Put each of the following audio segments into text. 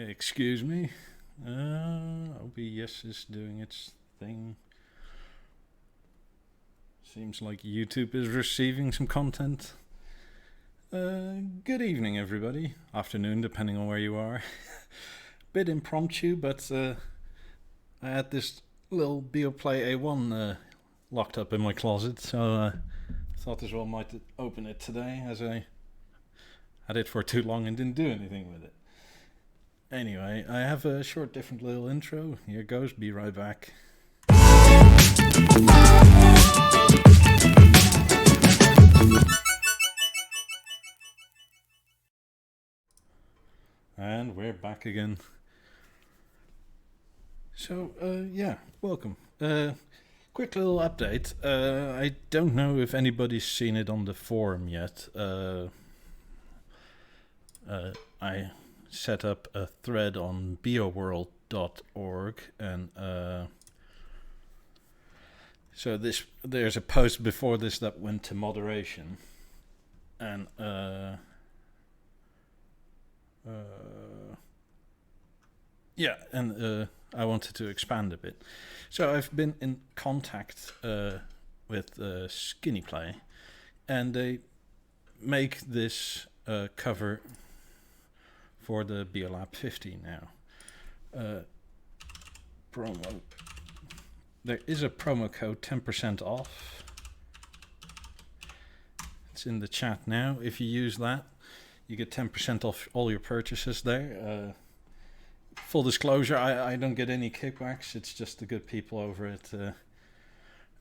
Excuse me. OBS is doing its thing. Seems like YouTube is receiving some content. Good evening, everybody. Afternoon, depending on where you are. Bit impromptu, but I had this little Beoplay A1 locked up in my closet, so I thought as well might open it today, as I had it for too long and didn't do anything with it. Anyway, I have a short, different little intro. Here goes. Be right back. And we're back again. So, welcome. Quick little update. I don't know if anybody's seen it on the forum yet. I set up a thread on beoworld.org, and so there's a post before this that went to moderation, and I wanted to expand a bit. So I've been in contact with Skiniplay, and they make this cover for the Beolab 50 now. Promo. There is a promo code 10% off. It's in the chat now. If you use that, you get 10% off all your purchases there. Full disclosure, I don't get any kickbacks. It's just the good people over at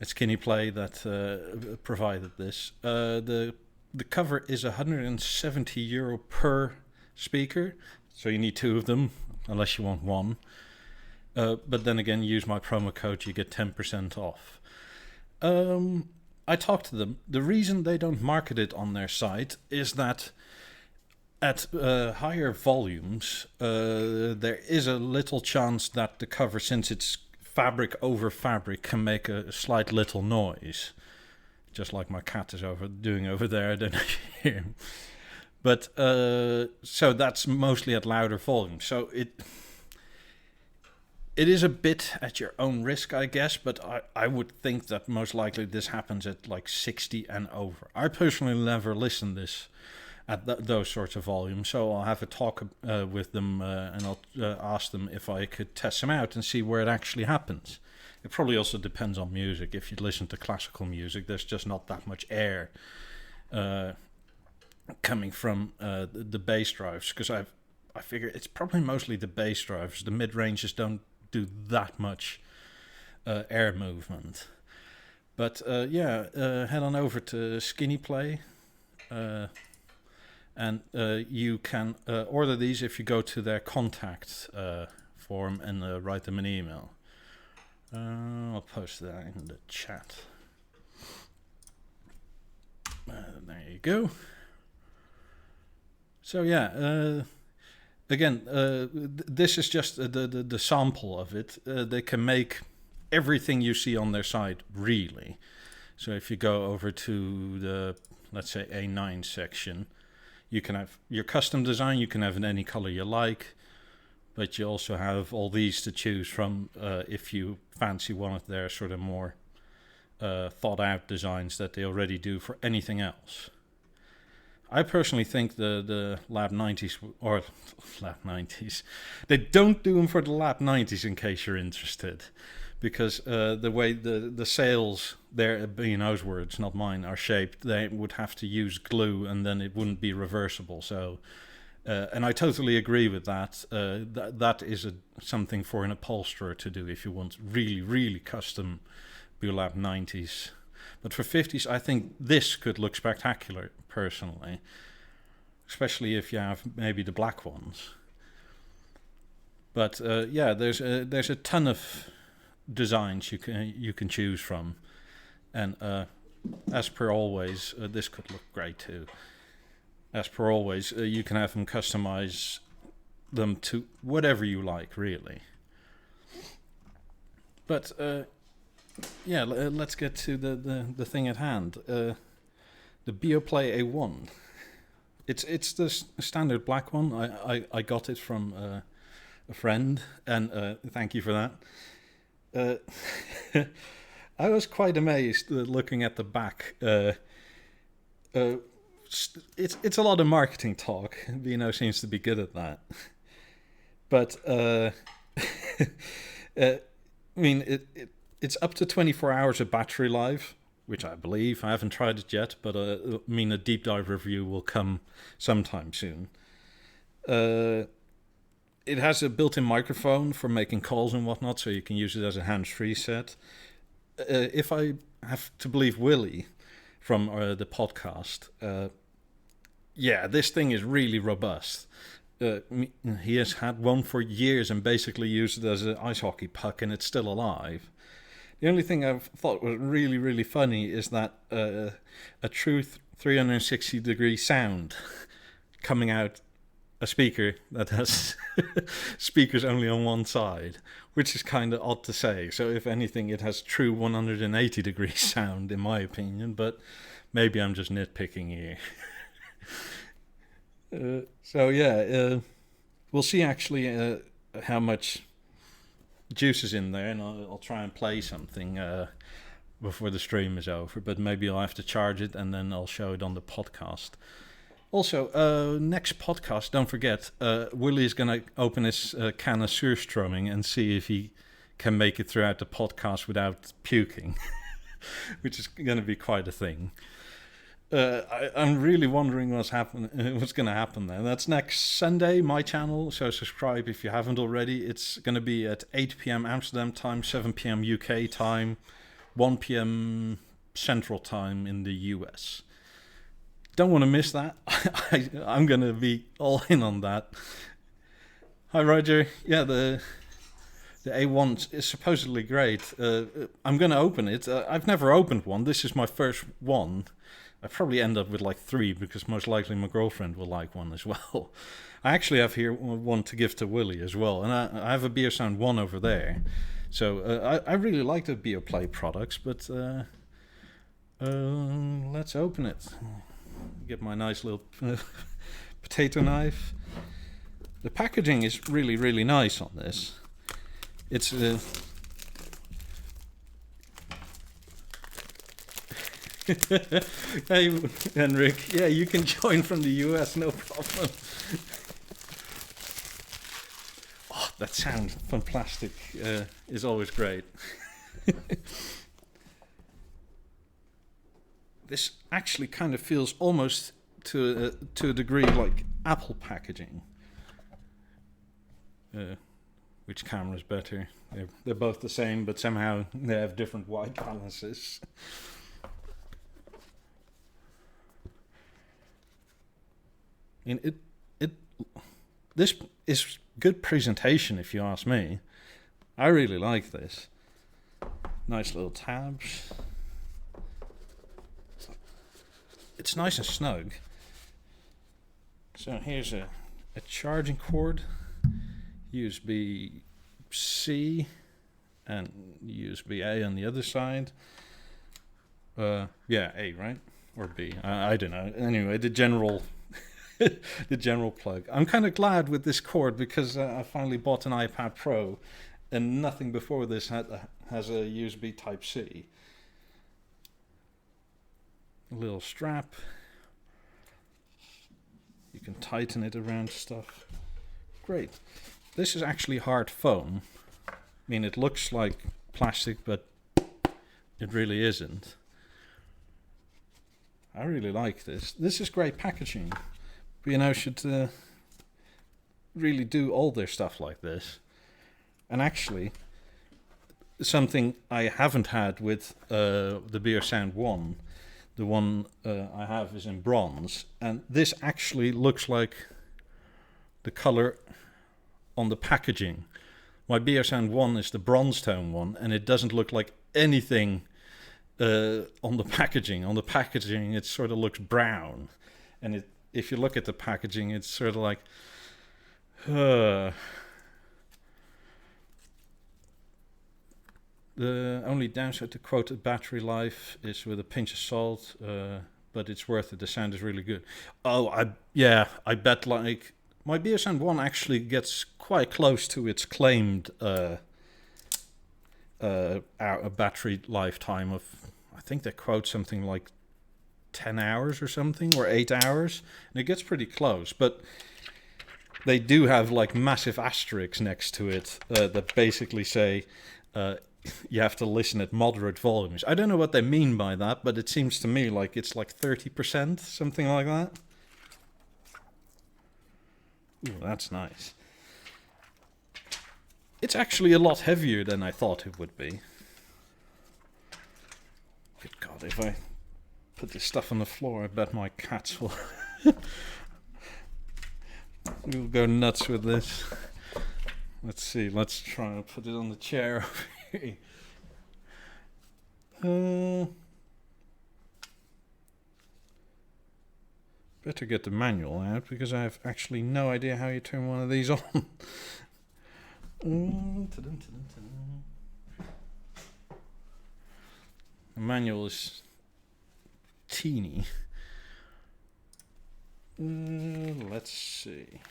Skiniplay that provided this. The cover is €170 per speaker, so you need two of them, unless you want one. But then again, use my promo code, you get 10% off. I talked to them. The reason they don't market it on their site is that at higher volumes, there is a little chance that the cover, since it's fabric over fabric, can make a slight little noise. Just like my cat is doing over there, I don't know if you hear him. But so that's mostly at louder volume. So it is a bit at your own risk, I guess. But I would think that most likely this happens at like 60 and over. I personally never listen this at those sorts of volumes. So I'll have a talk with them and I'll ask them if I could test them out and see where it actually happens. It probably also depends on music. If you listen to classical music, there's just not that much air coming from the bass drives, because I figure it's probably mostly the bass drives. The mid-ranges don't do that much air movement. But head on over to Skiniplay, and you can order these if you go to their contact form and write them an email. I'll post that in the chat. There you go. So again, this is just the sample of it. They can make everything you see on their site, really. So if you go over to the, let's say, A9 section, you can have your custom design. You can have in any color you like, but you also have all these to choose from if you fancy one of their sort of more thought out designs that they already do for anything else. I personally think the Lab 90s, or Lab 90s, they don't do them for the Lab 90s in case you're interested. Because the way the sails, their B&O's words, not mine, are shaped, they would have to use glue and then it wouldn't be reversible. So, and I totally agree with that. That is something for an upholsterer to do if you want really, really custom Beolab 90s. But for 50s, I think this could look spectacular, personally. Especially if you have maybe the black ones. But there's a ton of designs you can choose from. And as per always, this could look great too. As per always, you can have them customize them to whatever you like, really. But let's get to the thing at hand. The Beoplay A1. It's the standard black one. I got it from a friend, and thank you for that. Uh, I was quite amazed looking at the back. Uh, it's a lot of marketing talk. Beano seems to be good at that, but I mean it's up to 24 hours of battery life, which I believe. I haven't tried it yet, but I mean a deep dive review will come sometime soon. It has a built-in microphone for making calls and whatnot, so you can use it as a hands-free set. If I have to believe Willie from the podcast, yeah, this thing is really robust. He has had one for years and basically used it as an ice hockey puck, and it's still alive. The only thing I've thought was really, really funny is that a true 360-degree sound coming out a speaker that has speakers only on one side, which is kind of odd to say. So if anything, it has true 180-degree sound, in my opinion, but maybe I'm just nitpicking here. So yeah, we'll see actually how much juice is in there, and I'll try and play something before the stream is over, but maybe I'll have to charge it and then I'll show it on the podcast. Also, next podcast, don't forget, Willie is going to open his can of surströmming and see if he can make it throughout the podcast without puking, which is going to be quite a thing. I'm really wondering what's going to happen there. That's next Sunday, my channel, so subscribe if you haven't already. It's going to be at 8 p.m. Amsterdam time, 7 p.m. UK time, 1 p.m. Central time in the US. Don't want to miss that. I'm going to be all in on that. Hi, Roger. Yeah, the A1 is supposedly great. I'm going to open it. I've never opened one. This is my first one. I probably end up with like 3 because most likely my girlfriend will like one as well. I actually have here one to give to Willie as well. And I have a Beosound 1 over there. So I really like the Beoplay products, but let's open it. Get my nice little potato knife. The packaging is really, really nice on this. It's hey, Henrik. Yeah, you can join from the US, no problem. Oh, that sound from plastic is always great. This actually kind of feels almost to a degree like Apple packaging. Which camera is better? They're both the same, but somehow they have different white balances. And this is good presentation, if you ask me. I really like this. Nice little tabs. It's nice and snug. So here's a charging cord, USB-C and USB-A on the other side. Yeah, A, right? Or B. I don't know. Anyway, the general the general plug. I'm kind of glad with this cord because I finally bought an iPad Pro and nothing before this has a USB Type-C. A little strap. You can tighten it around stuff. Great. This is actually hard foam. I mean, it looks like plastic, but it really isn't. I really like this. This is great packaging. B&O should really do all their stuff like this. And actually, something I haven't had with the Beosound 1. The one I have is in bronze, and this actually looks like the color on the packaging. My Beosound 1 is the bronze tone one, and it doesn't look like anything on the packaging. On the packaging, it sort of looks brown, and if you look at the packaging, it's sort of like. The only downside to quoted battery life is with a pinch of salt, but it's worth it. The sound is really good. Oh, I bet like My BSN 1 actually gets quite close to its claimed battery lifetime of, I think they quote something like 10 hours or something, or 8 hours, and it gets pretty close, but they do have like massive asterisks next to it that basically say you have to listen at moderate volumes. I don't know what they mean by that, but it seems to me like it's like 30%, something like that. Ooh, that's nice. It's actually a lot heavier than I thought it would be. Good God, if I put this stuff on the floor, I bet my cats will will go nuts with this. Let's see, let's try and put it on the chair over here. Better get the manual out, because I have actually no idea how you turn one of these on. The manual is teeny. Let's see.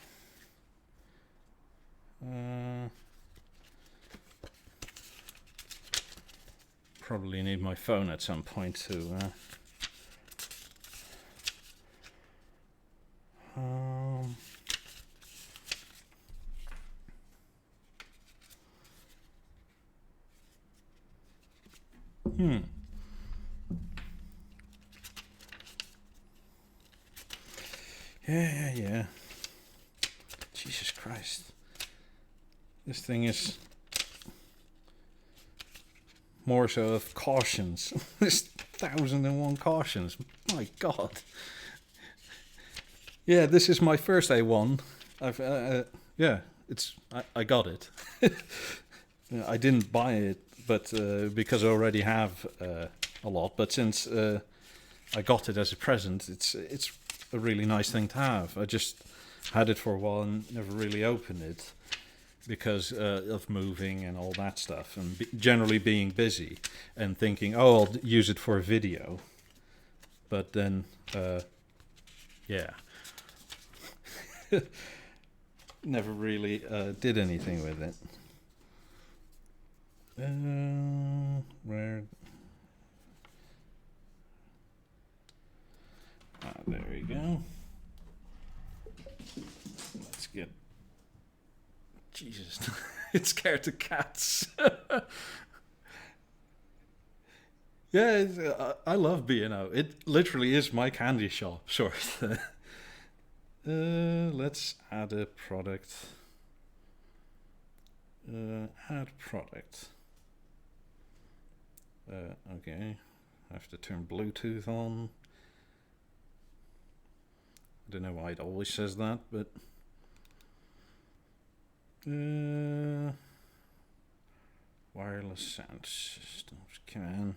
Probably need my phone at some point too. Yeah. Jesus Christ. This thing is more so of cautions. There's 1001 cautions. My God. Yeah, this is my first A1. I got it. I didn't buy it, but because I already have a lot. But since I got it as a present, it's a really nice thing to have. I just had it for a while and never really opened it because of moving and all that stuff, and generally being busy and thinking, oh, I'll use it for a video. But then, yeah. Never really did anything with it. Where? There we go. Let's get... Jesus, it's scared of cats. Yeah, I love B&O. It literally is my candy shop, sort of. Let's add a product. Add product. Okay, I have to turn Bluetooth on. I don't know why it always says that, but wireless sound systems. Come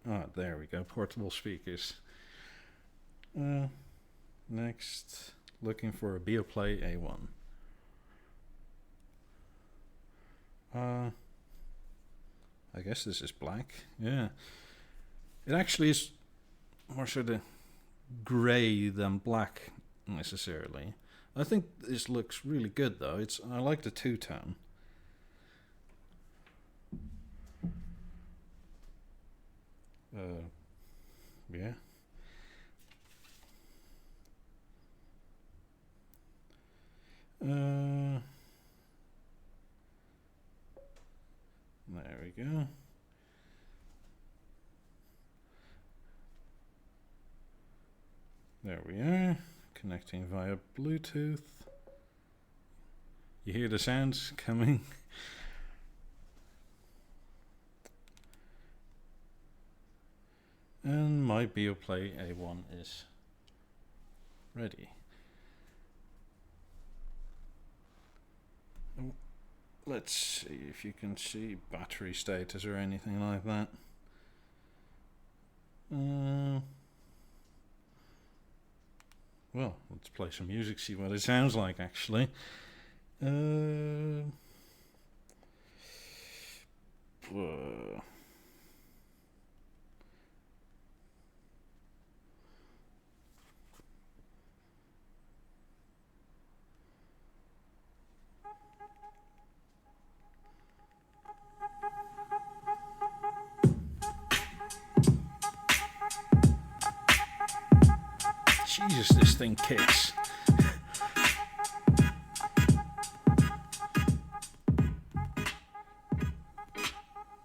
on. There we go. Portable speakers. Next, looking for a Beoplay A1. I guess this is black. Yeah, it actually is more sort of grey than black necessarily. I think this looks really good though. I like the two-tone. Yeah. There we go. There we are. Connecting via Bluetooth. You hear the sounds coming. And my Beoplay A1 is ready. Let's see if you can see battery status or anything like that. Well, let's play some music, see what it sounds like actually. Jesus, this thing kicks.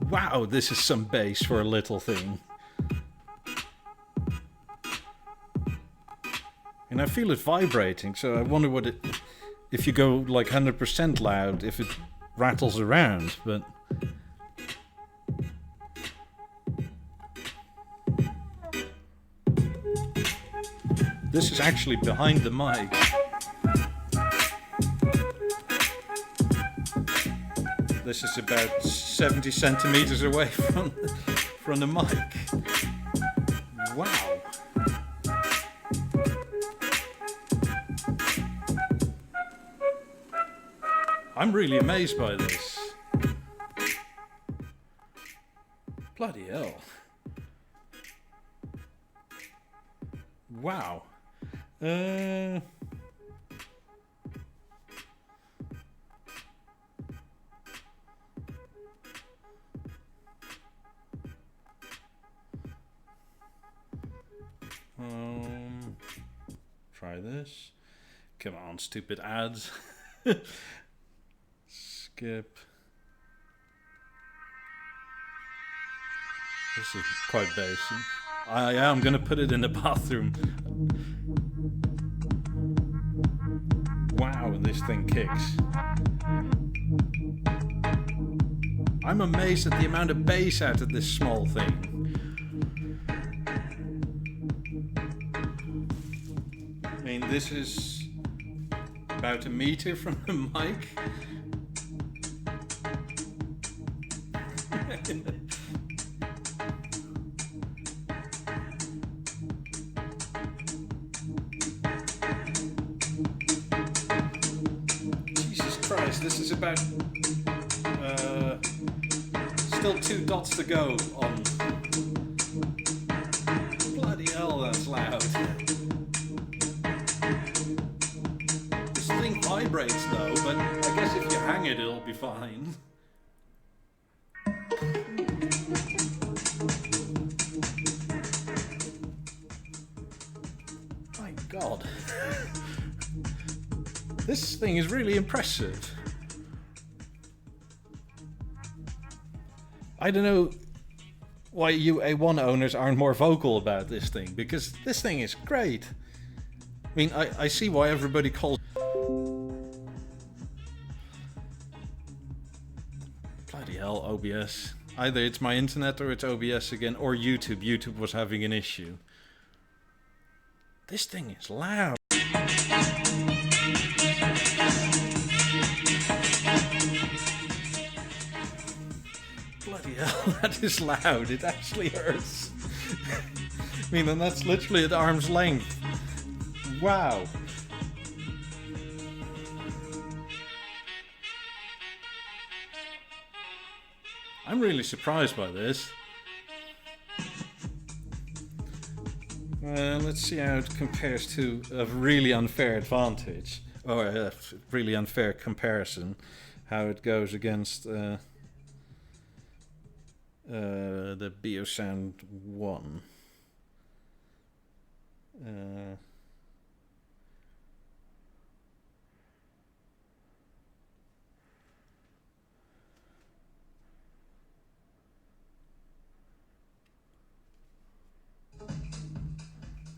Wow, this is some bass for a little thing. And I feel it vibrating, so I wonder what it... If you go like 100% loud, if it rattles around, but... This is actually behind the mic. This is about 70 centimeters away from the mic. Wow. I'm really amazed by this. Bloody hell. Wow. Try this. Come on, stupid ads. Skip. This is quite basic. Yeah, I'm gonna put it in the bathroom. Wow, this thing kicks. I'm amazed at the amount of bass out of this small thing. I mean, this is about a meter from the mic. Jesus Christ, this is about still 2 dots to go on. Bloody hell, that's loud. This thing vibrates though, but I guess if you hang it, it'll be fine. My God. This thing is really impressive. I don't know why you A1 owners aren't more vocal about this thing, because this thing is great. I mean, I see why everybody calls... Bloody hell, OBS. Either it's my internet or it's OBS again, or YouTube. YouTube was having an issue. This thing is loud. Bloody hell, that is loud. It actually hurts. I mean, and that's literally at arm's length. Wow. I'm really surprised by this. Let's see how it compares to a really unfair advantage, or a really unfair comparison. How it goes against the Beosound 1.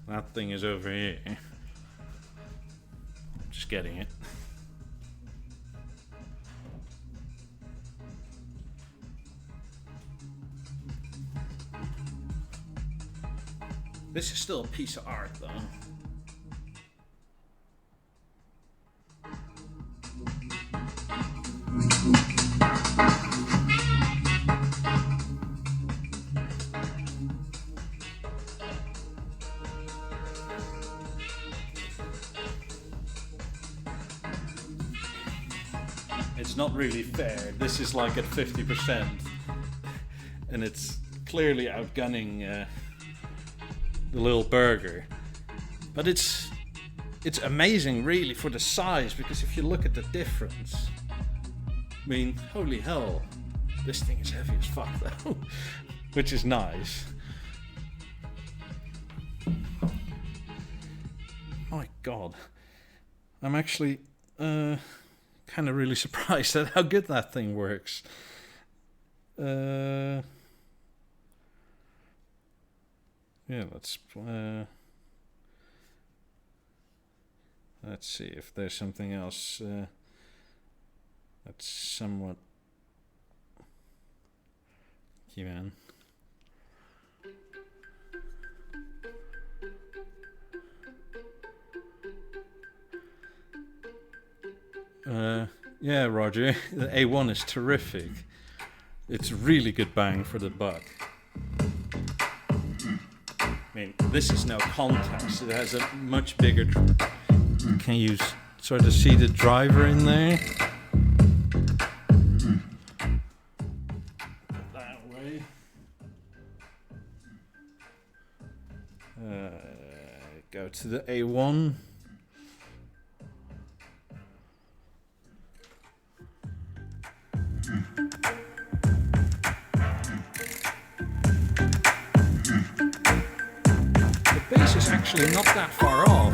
That thing is over here. Just getting it. This is still a piece of art, though. It's not really fair. This is like at 50%, and it's clearly outgunning the little burger. But it's amazing, really, for the size, because if you look at the difference, I mean, holy hell, this thing is heavy as fuck, though, which is nice. my god. I'm actually kind of really surprised at how good that thing works. Yeah, let's see if there's something else that's somewhat... Even. Yeah, Roger, the A1 is terrific. It's really good bang for the buck. I mean, this is no contest. It has a much bigger... Can you sort of see the driver in there? That way. Go to the A1. The bass is actually not that far off.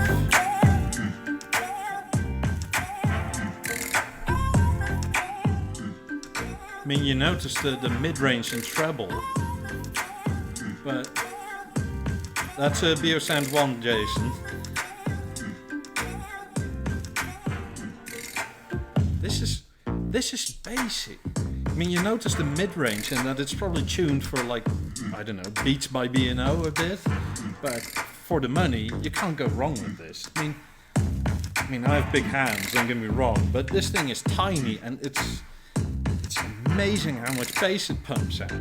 I mean, you notice the mid-range and treble, but that's a Beosound 1, Jason. This is basic. I mean, you notice the mid-range and that it's probably tuned for, like, I don't know, Beats by B&O a bit, but for the money, you can't go wrong with this. I mean, I have big hands, don't get me wrong, but this thing is tiny and it's amazing how much bass it pumps out.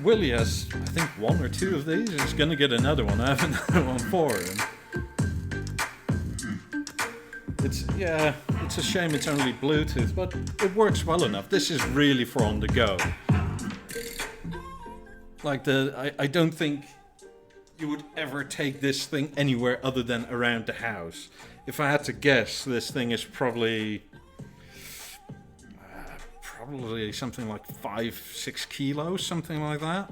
Willie has, I think, 1 or 2 of these. He's gonna get another one. I have another one for him. It's a shame it's only Bluetooth, but it works well enough. This is really for on the go. Like I don't think you would ever take this thing anywhere other than around the house. If I had to guess, this thing is probably something like 5-6 kilos, something like that.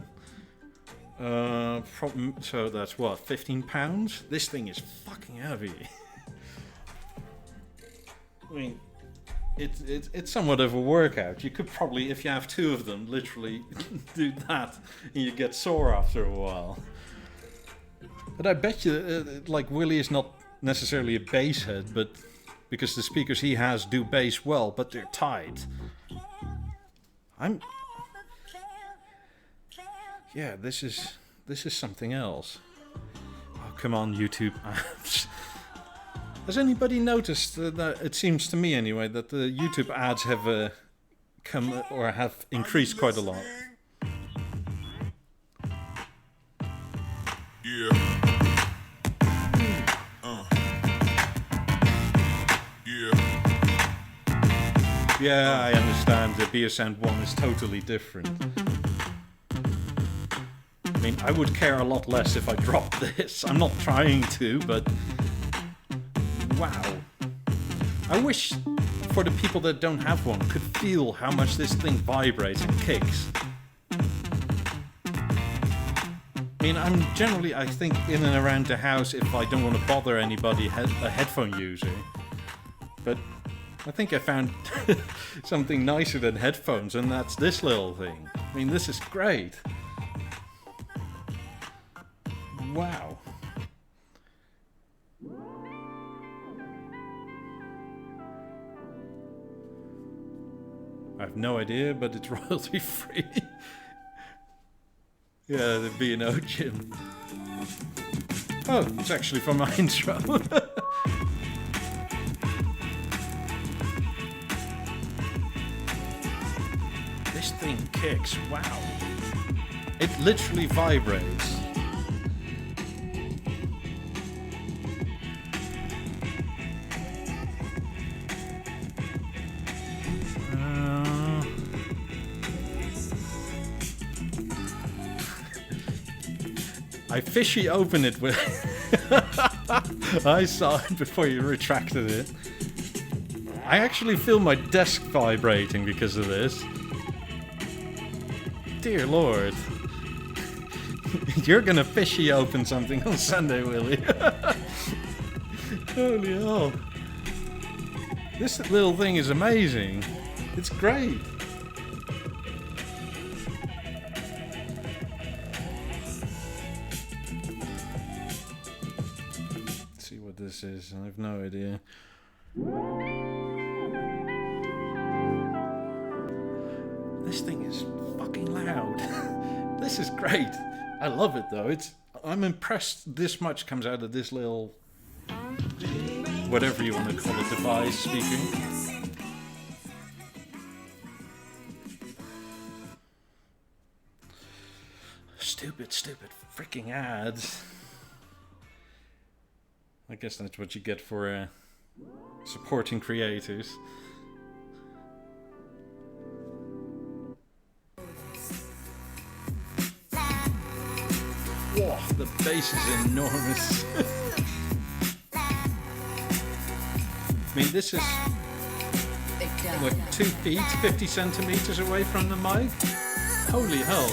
So that's what, 15 pounds? This thing is fucking heavy. I mean, it's somewhat of a workout. You could probably, if you have 2 of them, literally do that, and you get sore after a while. But I bet you, like, Willie is not necessarily a bass head, but because the speakers he has do bass well, but they're tight. Yeah, this is something else. Oh, come on, YouTube. Has anybody noticed that, it seems to me anyway, that the YouTube ads have come or have increased quite a lot? Yeah, I understand. The Beosound 1 is totally different. I mean, I would care a lot less if I dropped this. I'm not trying to, but... Wow. I wish, for the people that don't have one, could feel how much this thing vibrates and kicks. I mean, I'm generally, I think, in and around the house if I don't want to bother anybody, a headphone user. But I think I found something nicer than headphones, and that's this little thing. I mean, this is great. Wow. I have no idea, but it's royalty free. Yeah, the B&O gym. Oh, it's actually from my intro. This thing kicks, wow. It literally vibrates. I fishy opened it with... I saw it before you retracted it. I actually feel my desk vibrating because of this. Dear Lord. You're gonna fishy open something on Sunday, Willie. Holy hell. This little thing is amazing. It's great. Let's see what this is. I have no idea. This thing is fucking loud. This is great. I love it though. I'm impressed this much comes out of this little, whatever you want to call it, device speaking. Stupid freaking ads. I guess that's what you get for supporting creators. Whoa, the bass is enormous. I mean, this is like 2 feet, 50 centimeters away from the mic. Holy hell.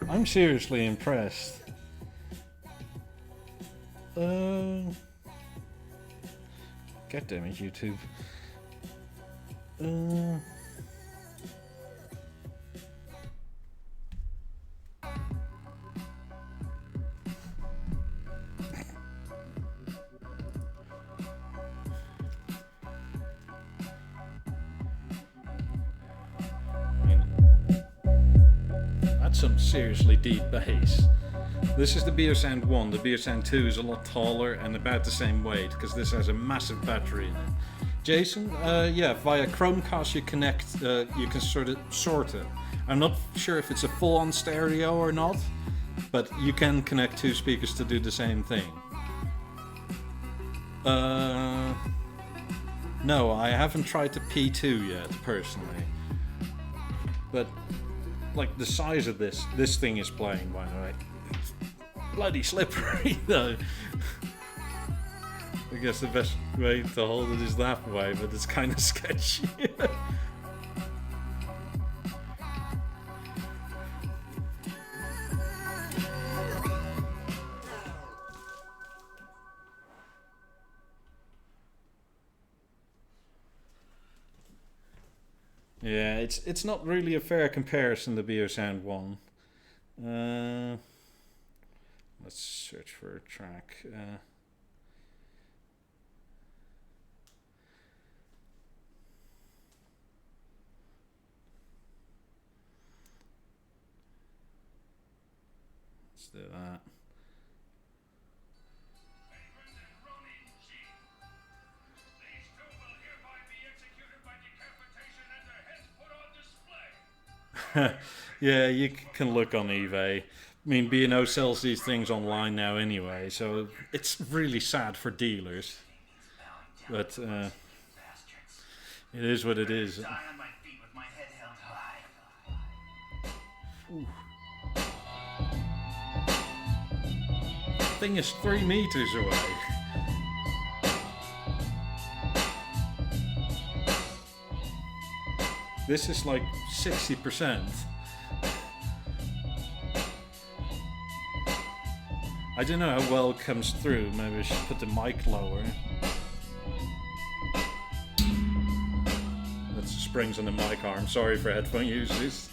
I'm seriously impressed. God damn it, YouTube. That's some seriously deep bass. This is the Beosound 1. The Beosound 2 is a lot taller and about the same weight because this has a massive battery in it. Jason, yeah, via Chromecast you connect, you can sort it. I'm not sure if it's a full-on stereo or not, but you can connect 2 speakers to do the same thing. No, I haven't tried the P2 yet, personally. But, like, the size of this thing is playing, by the way. It's bloody slippery, though. I guess the best way to hold it is that way, but it's kind of sketchy. Yeah, it's not really a fair comparison to Beosound 1. Let's search for a track. Let's do that. Yeah, you can look on eBay. I mean, B&O sells these things online now anyway, so it's really sad for dealers. But it is what it is. Ooh. The thing is 3 meters away. This is like 60%. I don't know how well it comes through. Maybe I should put the mic lower. That's the springs on the mic arm. Sorry for headphone users.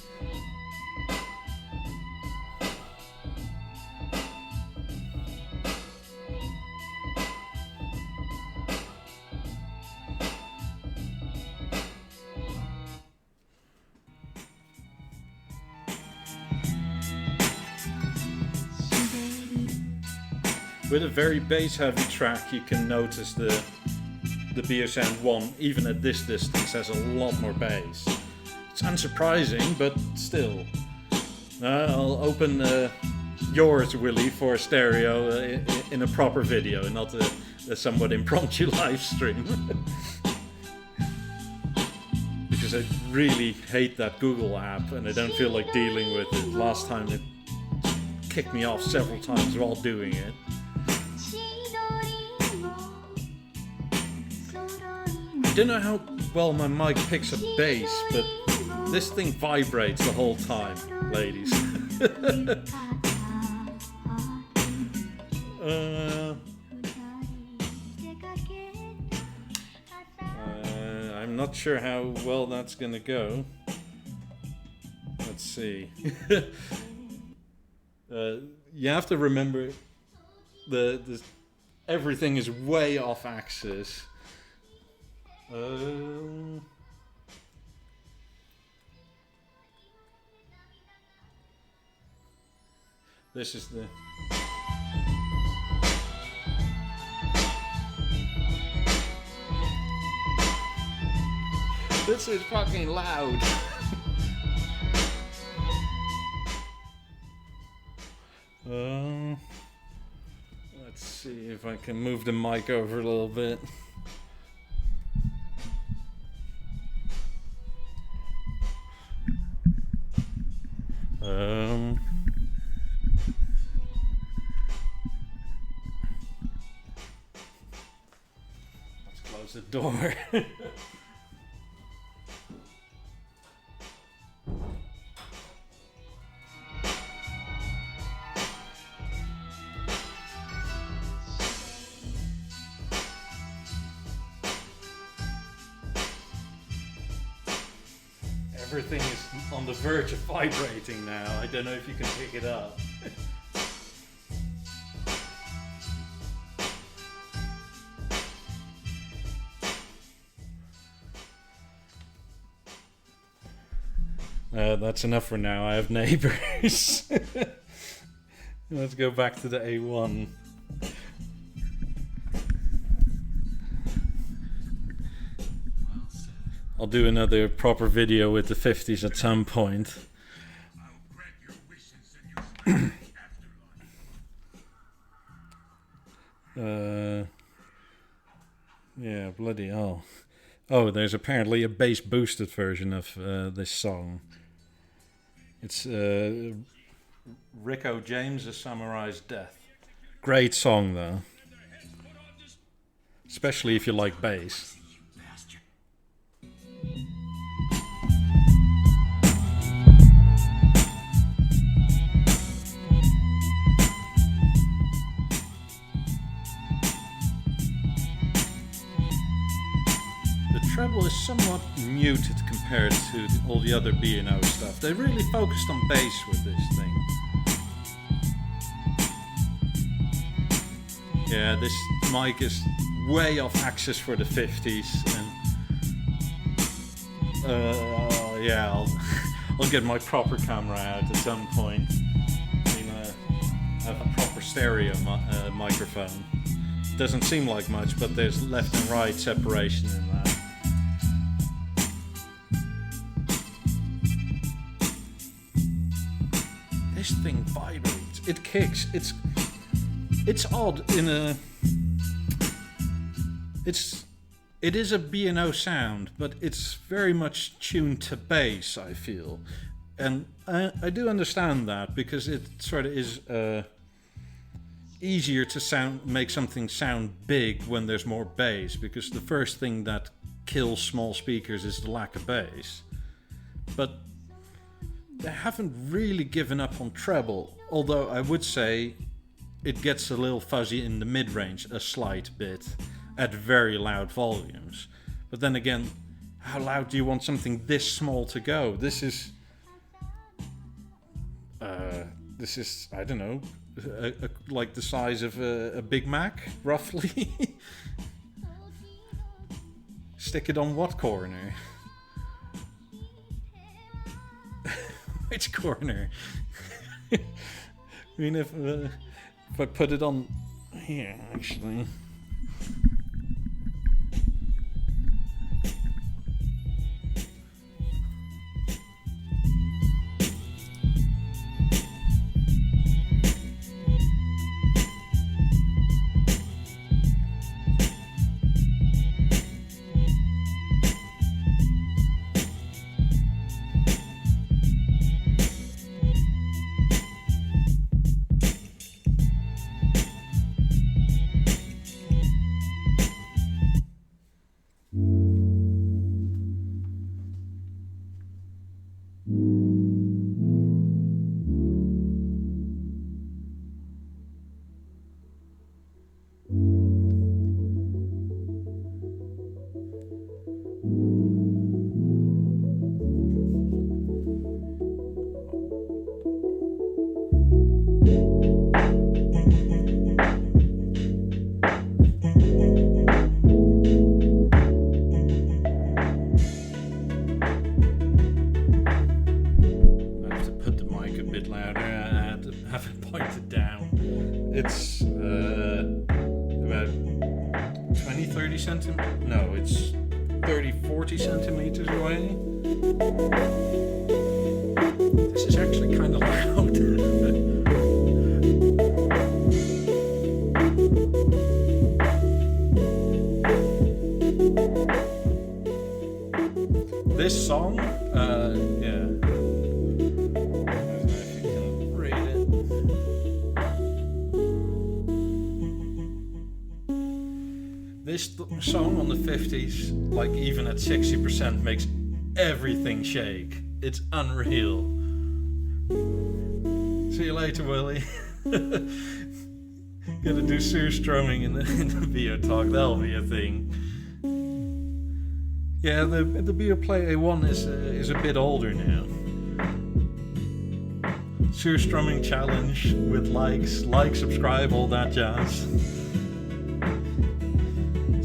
With a very bass-heavy track, you can notice the Beosound 1, even at this distance, has a lot more bass. It's unsurprising, but still. I'll open yours, Willie, for stereo in a proper video, and not a somewhat impromptu live stream. Because I really hate that Google app, and I don't feel like dealing with it. Last time it kicked me off several times while doing it. I don't know how well my mic picks up bass, but this thing vibrates the whole time, ladies. I'm not sure how well that's gonna go. Let's see. You have to remember the everything is way off axis. This is the. This is fucking loud. Let's see if I can move the mic over a little bit. Let's close the door. Everything is on the verge of vibrating now. I don't know if you can pick it up. That's enough for now. I have neighbors. Let's go back to the A1. I'll do another proper video with the 50s at some point. Yeah, bloody hell. Oh, there's apparently a bass boosted version of this song. It's Rico James' Samurai's Death. Great song though. Especially if you like bass. Treble is somewhat muted compared to all the other B&O stuff. They really focused on bass with this thing. Yeah, this mic is way off axis for the 50s, and yeah, I'll get my proper camera out at some point. I mean, have a proper stereo microphone. Doesn't seem like much, but there's left and right separation in that. This thing vibrates. It kicks. It's odd in a. It is a B&O sound, but it's very much tuned to bass, I feel, and I do understand that because it sort of is easier to make something sound big when there's more bass, because the first thing that kills small speakers is the lack of bass. But they haven't really given up on treble, although I would say it gets a little fuzzy in the mid-range a slight bit at very loud volumes. But then again, how loud do you want something this small to go? This is I don't know, like the size of a Big Mac, roughly. Stick it on what corner? Which corner? I mean, if I put it on here, actually. 40 centimeters away. This is actually kind of loud. This song, yeah. I don't know if you can read it. This song on the 50s, like even at 60%, makes everything shake. It's unreal. See you later, Willie. Gonna do surstrumming in the Beotalk. That'll be a thing. Yeah, the Beoplay A1 is a bit older now. Surstrumming challenge with likes, subscribe, all that jazz.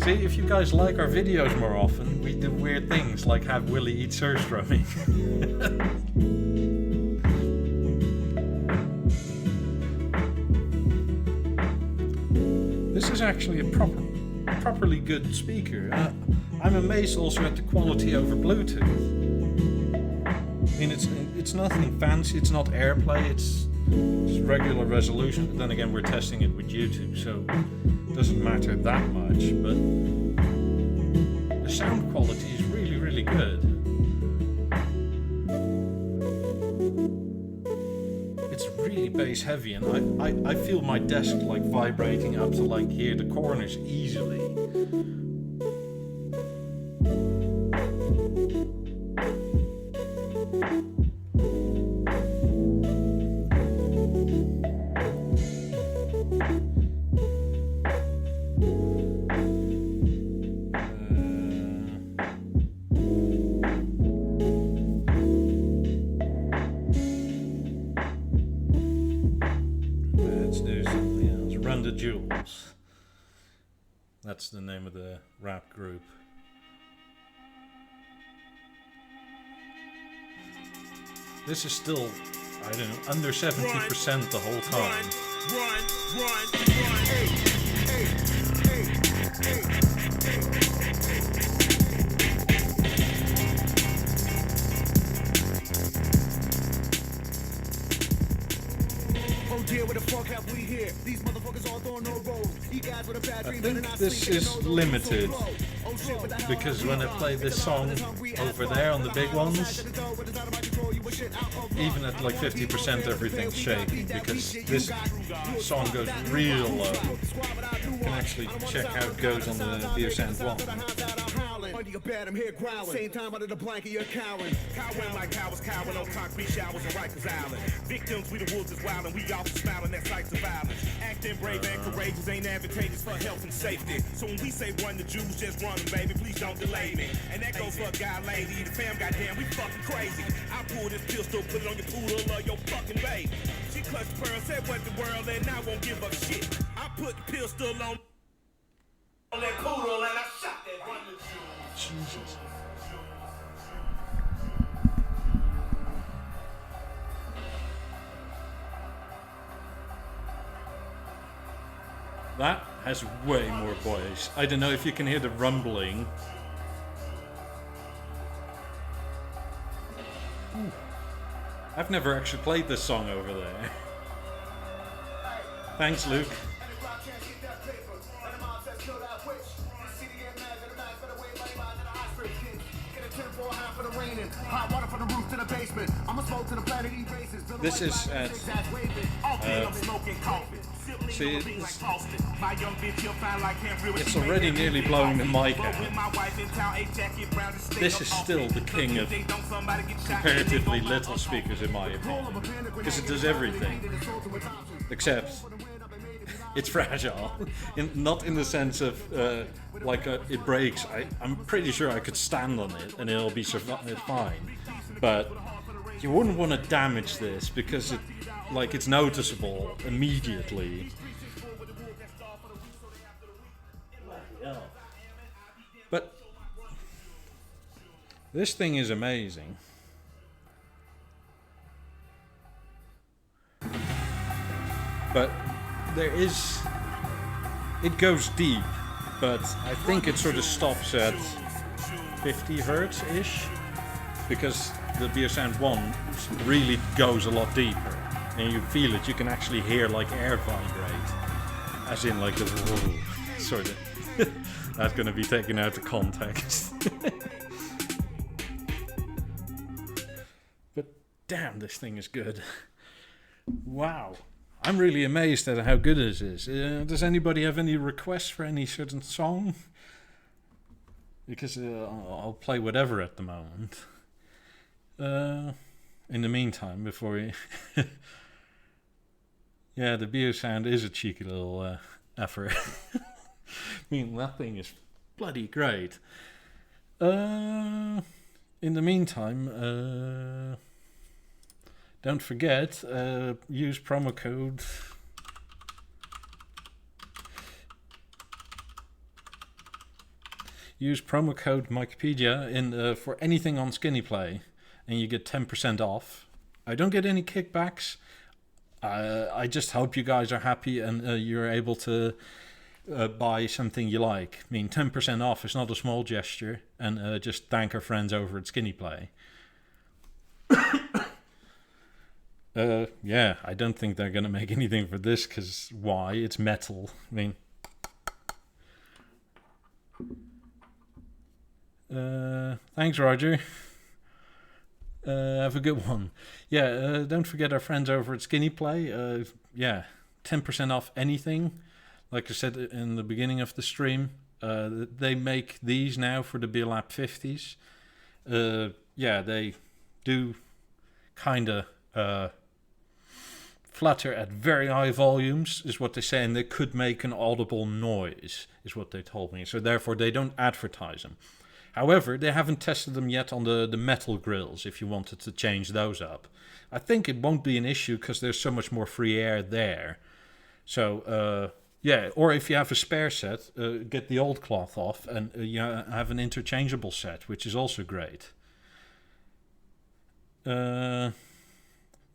See, if you guys like our videos more often, we do weird things like have Willie eat surstrumming. This is actually a properly good speaker. I'm amazed also at the quality over Bluetooth. I mean, it's nothing fancy. It's not AirPlay. It's regular resolution. But then again, we're testing it with YouTube, so it doesn't matter that much. But the sound quality is really, really good. It's really bass heavy, and I feel my desk like vibrating up to like here the corners easily. Jules. That's the name of the rap group. This is still, I don't know, under 70% the whole time. Run. Where the fuck have we here? These motherfuckers all throwing no rolls. You guys with a bad dream. I think this is limited because when I play this song over there on the big ones, even at like 50% everything's shaking because this song goes real low. You can actually check how it goes on the Beosound 1. Under your bed, I'm here growling. Same time under the blanket, you're cowering. Cowering like cowards, cowering on concrete showers on Rikers Island. Victims, we the wolves is wild, and we all smiling at sights of violence. Acting brave and courageous ain't advantageous for health and safety. So when we say run the Jews, just run them, baby. Please don't delay me. And that goes for a guy, lady. The fam, goddamn, we fucking crazy. I pull this pistol, put it on your poodle or your fucking baby. She clutched the pearl, said what the world, and I won't give up shit. I put the pistol on that poodle, and I shot that one. Jesus. That has way more bass. I don't know if you can hear the rumbling. Ooh. I've never actually played this song over there. Thanks, Luke. This is at see, it's already nearly blowing the mic out. This is still the king of comparatively little speakers in my opinion, because it does everything except it's fragile. Not in the sense of it breaks. I'm pretty sure I could stand on it and it'll be fine, but you wouldn't want to damage this because it's noticeable immediately. But this thing is amazing. But it goes deep, but I think it sort of stops at 50 hertz ish, because the Beosound 1 really goes a lot deeper, and you feel it. You can actually hear like air vibrate, as in like the sort of. That's going to be taken out of context. But damn, this thing is good. Wow. I'm really amazed at how good it is. Does anybody have any requests for any certain song? Because I'll play whatever at the moment. In the meantime, before we... Yeah, the Beosound is a cheeky little effort. I mean, that thing is bloody great. In the meantime, don't forget, use promo code... Use promo code Wikipedia for anything on Skiniplay, and you get 10% off. I don't get any kickbacks. I just hope you guys are happy and you're able to buy something you like. I mean, 10% off is not a small gesture, and just thank our friends over at Skiniplay. Yeah, I don't think they're going to make anything for this, because why? It's metal. I mean... thanks, Roger. Have a good one. Yeah, don't forget our friends over at Skiniplay. Yeah, 10% off anything. Like I said in the beginning of the stream, they make these now for the Beolab 50s. Yeah, they do kind of flutter at very high volumes, is what they say, and they could make an audible noise, is what they told me. So therefore, they don't advertise them. However, they haven't tested them yet on the metal grills, if you wanted to change those up. I think it won't be an issue because there's so much more free air there. So, yeah, or if you have a spare set, get the old cloth off and you have an interchangeable set, which is also great.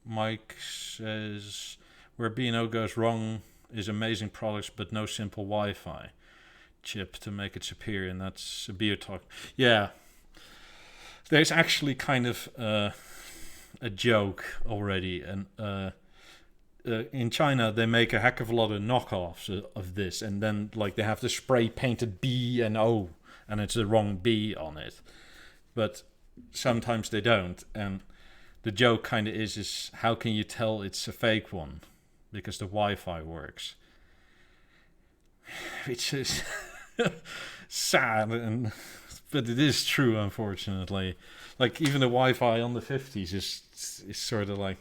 Mike says, where B&O goes wrong is amazing products, but no simple Wi-Fi chip to make it superior, and that's a Beotalk. Yeah, there's actually kind of a joke already, and in China they make a heck of a lot of knockoffs of this, and then like they have the spray painted B and O, and it's the wrong B on it, but sometimes they don't, and the joke kind of is how can you tell it's a fake one? Because the Wi-Fi works. Which is sad, but it is true, unfortunately. Like, even the Wi-Fi on the 50s is sort of like,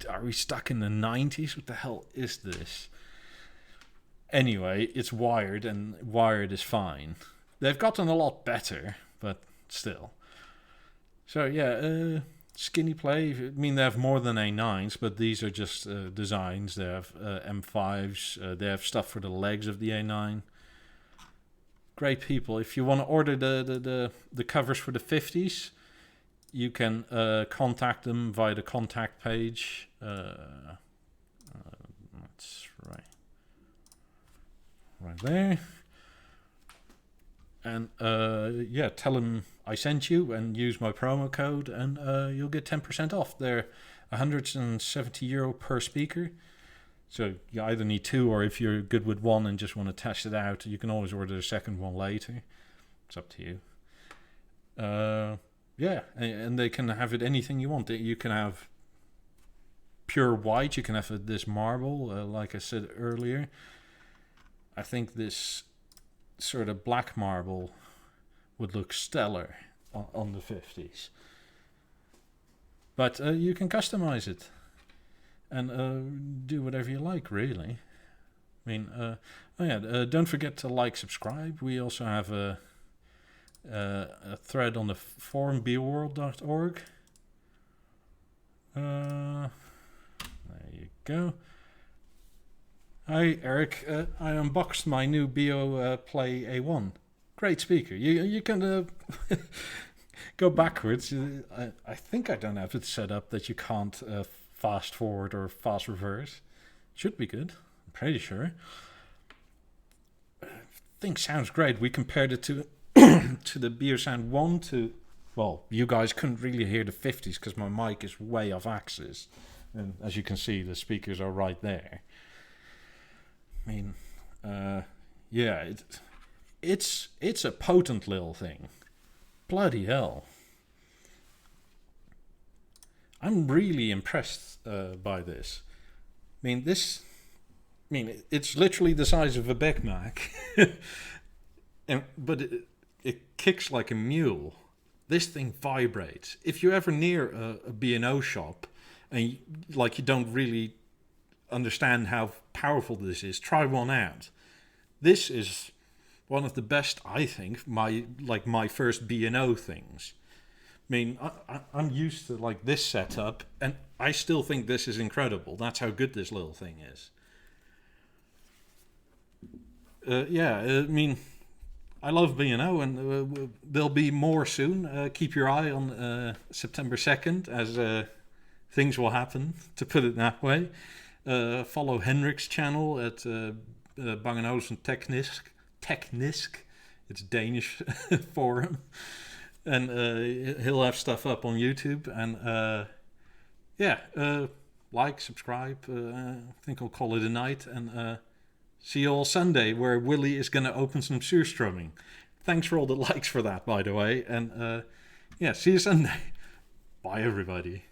are we stuck in the 90s? What the hell is this? Anyway, it's wired, and wired is fine. They've gotten a lot better, but still. So, yeah, Skiniplay, I mean, they have more than A9s, but these are just designs. They have M5s, they have stuff for the legs of the A9. Great people. If you want to order the covers for the 50s, you can contact them via the contact page. That's right there. And yeah, tell them I sent you and use my promo code, and you'll get 10% off. They're €170 per speaker. So you either need two, or if you're good with one and just want to test it out, you can always order a second one later. It's up to you. Yeah, and they can have it anything you want. You can have pure white. You can have this marble, like I said earlier. I think this sort of black marble would look stellar on the 50s. But you can customize it and do whatever you like, really. I mean, oh yeah, don't forget to like, subscribe. We also have a thread on the forum, beworld.org. There you go. Hi, Eric. I unboxed my new Beoplay A1. Great speaker. You can go backwards. I think I don't have it set up that you can't fast forward or fast reverse. Should be good. I'm pretty sure. I think sounds great. We compared it to to the Beosound 1 to... Well, you guys couldn't really hear the 50s because my mic is way off axis. And as you can see, the speakers are right there. I mean, yeah, it's a potent little thing. Bloody hell. I'm really impressed by this. I mean, it's literally the size of a Big Mac. But it kicks like a mule. This thing vibrates. If you're ever near a B&O shop and you don't really understand how powerful this is, try one out. This is one of the best, I think, my first B&O things. I mean, I'm used to like this setup, and I still think this is incredible. That's how good this little thing is. Yeah, I mean, I love B&O, and there'll be more soon. Keep your eye on September 2nd, as things will happen, to put it that way. Follow Henrik's channel at Bang and Olufsen Technisk. It's Danish forum. And he'll have stuff up on YouTube. And like, subscribe. I think I'll call it a night. And see you all Sunday, where Willie is going to open some surströmming. Thanks for all the likes for that, by the way. And see you Sunday. Bye, everybody.